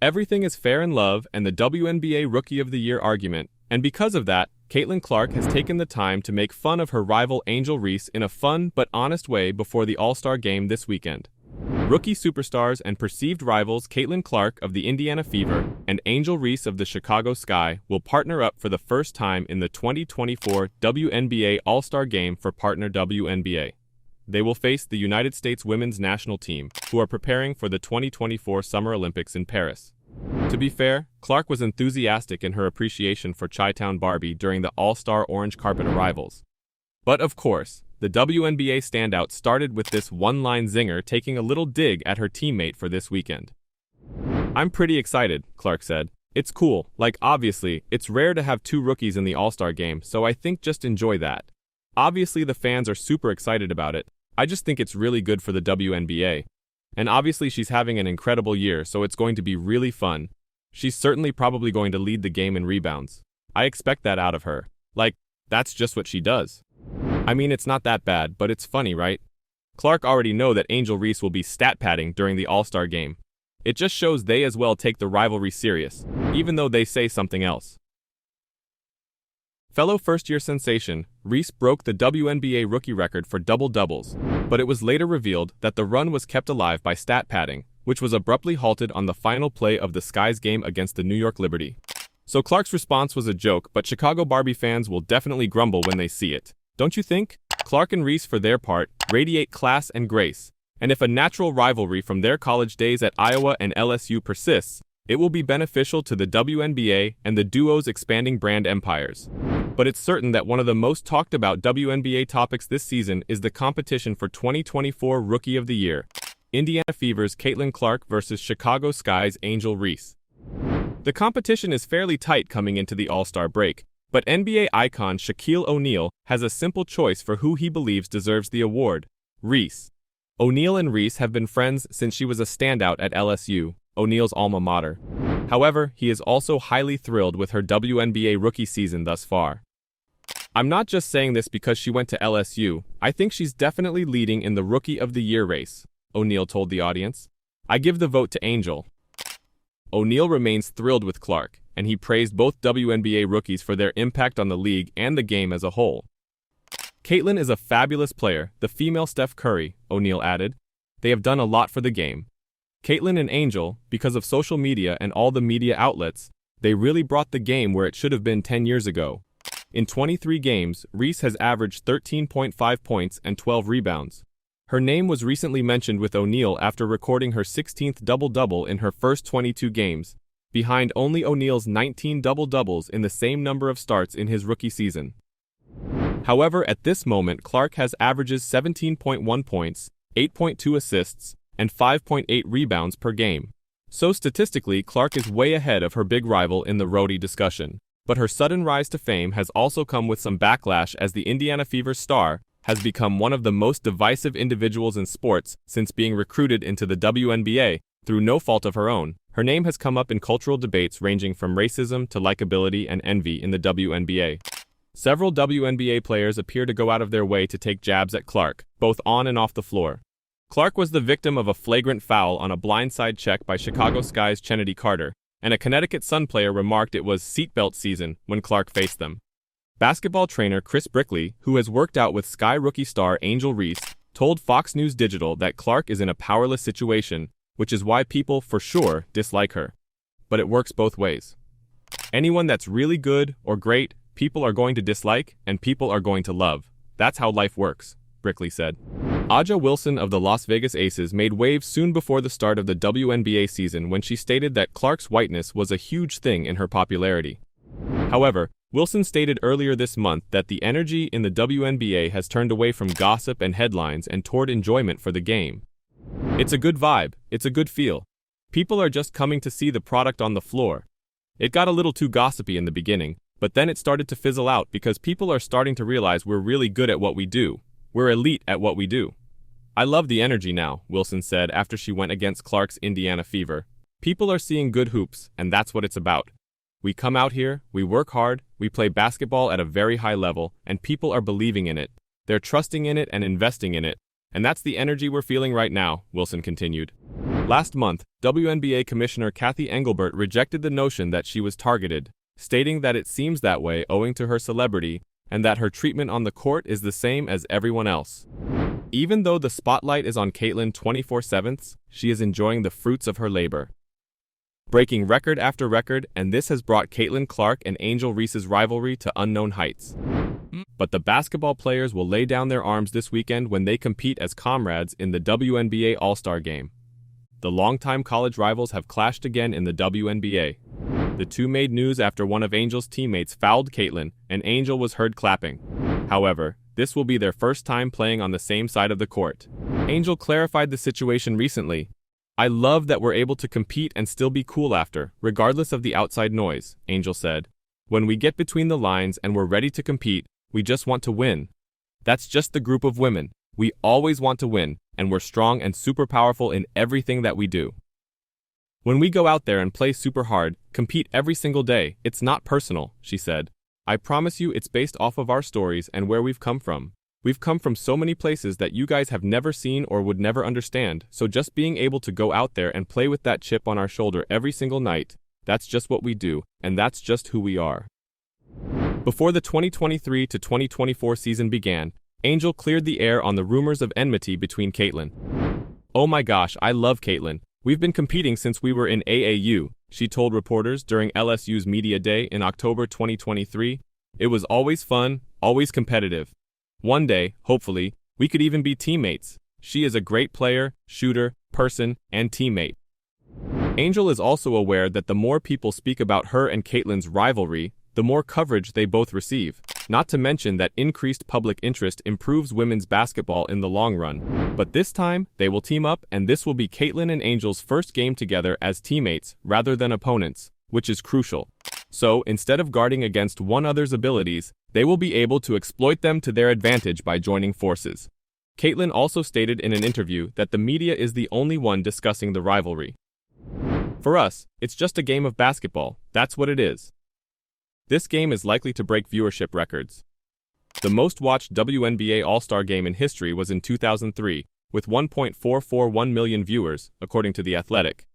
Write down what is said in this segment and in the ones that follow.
Everything is fair in love and the WNBA Rookie of the Year argument, and because of that, Caitlin Clark has taken the time to make fun of her rival Angel Reese in a fun but honest way before the All-Star game this weekend. Rookie superstars and perceived rivals Caitlin Clark of the Indiana Fever and Angel Reese of the Chicago Sky will partner up for the first time in the 2024 WNBA All-Star Game for partner WNBA. They will face the United States women's national team, who are preparing for the 2024 Summer Olympics in Paris. To be fair, Clark was enthusiastic in her appreciation for Chi-Town Barbie during the All-Star orange carpet arrivals. But of course, the WNBA standout started with this one-line zinger taking a little dig at her teammate for this weekend. "I'm pretty excited," Clark said. "It's cool, like obviously, it's rare to have two rookies in the All-Star game, so I think just enjoy that. Obviously the fans are super excited about it. I just think it's really good for the WNBA. And obviously she's having an incredible year, so it's going to be really fun. She's certainly probably going to lead the game in rebounds. I expect that out of her. Like, that's just what she does. I mean, it's not that bad, but it's funny, right?" Clark already know that Angel Reese will be stat padding during the All-Star game. It just shows they as well take the rivalry serious, even though they say something else. Fellow first-year sensation, Reese broke the WNBA rookie record for double-doubles, but it was later revealed that the run was kept alive by stat padding, which was abruptly halted on the final play of the Sky's game against the New York Liberty. So Clark's response was a joke, but Chicago Barbie fans will definitely grumble when they see it. Don't you think? Clark and Reese, for their part, radiate class and grace, and if a natural rivalry from their college days at Iowa and LSU persists, it will be beneficial to the WNBA and the duo's expanding brand empires. But it's certain that one of the most talked about WNBA topics this season is the competition for 2024 Rookie of the Year, Indiana Fever's Caitlin Clark versus Chicago Sky's Angel Reese. The competition is fairly tight coming into the All-Star break, but NBA icon Shaquille O'Neal has a simple choice for who he believes deserves the award: Reese. O'Neal and Reese have been friends since she was a standout at LSU, O'Neal's alma mater. However, he is also highly thrilled with her WNBA rookie season thus far. "I'm not just saying this because she went to LSU, I think she's definitely leading in the Rookie of the Year race," O'Neal told the audience. "I give the vote to Angel." O'Neal remains thrilled with Clark, and he praised both WNBA rookies for their impact on the league and the game as a whole. "Caitlin is a fabulous player, the female Steph Curry," O'Neal added. "They have done a lot for the game. Caitlin and Angel, because of social media and all the media outlets, they really brought the game where it should have been 10 years ago. In 23 games, Reese has averaged 13.5 points and 12 rebounds. Her name was recently mentioned with O'Neal after recording her 16th double-double in her first 22 games, behind only O'Neal's 19 double-doubles in the same number of starts in his rookie season. However, at this moment, Clark has averages 17.1 points, 8.2 assists, and 5.8 rebounds per game. So statistically, Clark is way ahead of her big rival in the roadie discussion. But her sudden rise to fame has also come with some backlash, as the Indiana Fever star has become one of the most divisive individuals in sports since being recruited into the WNBA through no fault of her own. Her name has come up in cultural debates ranging from racism to likability and envy in the WNBA. Several WNBA players appear to go out of their way to take jabs at Clark, both on and off the floor. Clark was the victim of a flagrant foul on a blindside check by Chicago Sky's Chennedy Carter, and a Connecticut Sun player remarked it was seatbelt season when Clark faced them. Basketball trainer Chris Brickley, who has worked out with Sky rookie star Angel Reese, told Fox News Digital that Clark is in a powerless situation, which is why people, for sure, dislike her. But it works both ways. Anyone that's really good or great, people are going to dislike, and people are going to love. That's how life works, Brickley said. Aja Wilson of the Las Vegas Aces made waves soon before the start of the WNBA season when she stated that Clark's whiteness was a huge thing in her popularity. However, Wilson stated earlier this month that the energy in the WNBA has turned away from gossip and headlines and toward enjoyment for the game. "It's a good vibe, it's a good feel. People are just coming to see the product on the floor. It got a little too gossipy in the beginning, but then it started to fizzle out because people are starting to realize we're really good at what we do. We're elite at what we do. I love the energy now," Wilson said after she went against Clark's Indiana Fever. "People are seeing good hoops, and that's what it's about. We come out here, we work hard, we play basketball at a very high level, and people are believing in it. They're trusting in it and investing in it, and that's the energy we're feeling right now," Wilson continued. Last month, WNBA Commissioner Kathy Engelbert rejected the notion that she was targeted, stating that it seems that way owing to her celebrity and that her treatment on the court is the same as everyone else. Even though the spotlight is on Caitlin 24/7, she is enjoying the fruits of her labor, breaking record after record, and this has brought Caitlin Clark and Angel Reese's rivalry to unknown heights. But the basketball players will lay down their arms this weekend when they compete as comrades in the WNBA All-Star Game. The longtime college rivals have clashed again in the WNBA. The two made news after one of Angel's teammates fouled Caitlin, and Angel was heard clapping. However, this will be their first time playing on the same side of the court. Angel clarified the situation recently. "I love that we're able to compete and still be cool after, regardless of the outside noise," Angel said. "When we get between the lines and we're ready to compete, we just want to win. That's just the group of women. We always want to win, and we're strong and super powerful in everything that we do. When we go out there and play super hard, compete every single day, it's not personal," she said. "I promise you it's based off of our stories and where we've come from. We've come from so many places that you guys have never seen or would never understand, so just being able to go out there and play with that chip on our shoulder every single night, that's just what we do, and that's just who we are." Before the 2023 to 2024 season began, Angel cleared the air on the rumors of enmity between Caitlin. "Oh my gosh, I love Caitlin. We've been competing since we were in AAU," she told reporters during LSU's Media Day in October 2023. "It was always fun, always competitive. One day, hopefully, we could even be teammates. She is a great player, shooter, person, and teammate." Angel is also aware that the more people speak about her and Caitlin's rivalry, the more coverage they both receive. Not to mention that increased public interest improves women's basketball in the long run. But this time, they will team up, and this will be Caitlin and Angel's first game together as teammates rather than opponents, which is crucial. So, instead of guarding against one another's abilities, they will be able to exploit them to their advantage by joining forces. Caitlin also stated in an interview that the media is the only one discussing the rivalry. "For us, it's just a game of basketball, that's what it is. This game is likely to break viewership records. The most watched WNBA All-Star game in history was in 2003, with 1.441 million viewers, according to The Athletic.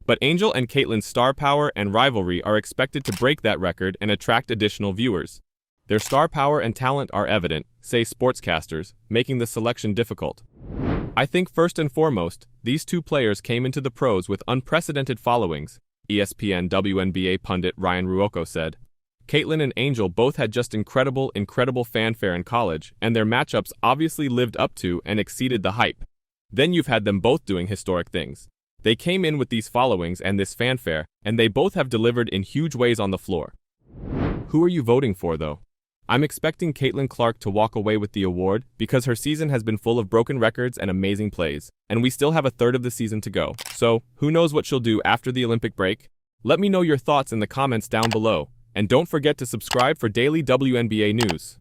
But Angel and Caitlin's star power and rivalry are expected to break that record and attract additional viewers. Their star power and talent are evident, say sportscasters, making the selection difficult. I think first and foremost, these two players came into the pros with unprecedented followings," ESPN WNBA pundit Ryan Ruocco said. "Caitlin and Angel both had just incredible fanfare in college, and their matchups obviously lived up to and exceeded the hype. Then you've had them both doing historic things. They came in with these followings and this fanfare, and they both have delivered in huge ways on the floor." Who are you voting for, though? I'm expecting Caitlin Clark to walk away with the award because her season has been full of broken records and amazing plays, and we still have a third of the season to go. So, who knows what she'll do after the Olympic break? Let me know your thoughts in the comments down below. And don't forget to subscribe for daily WNBA news.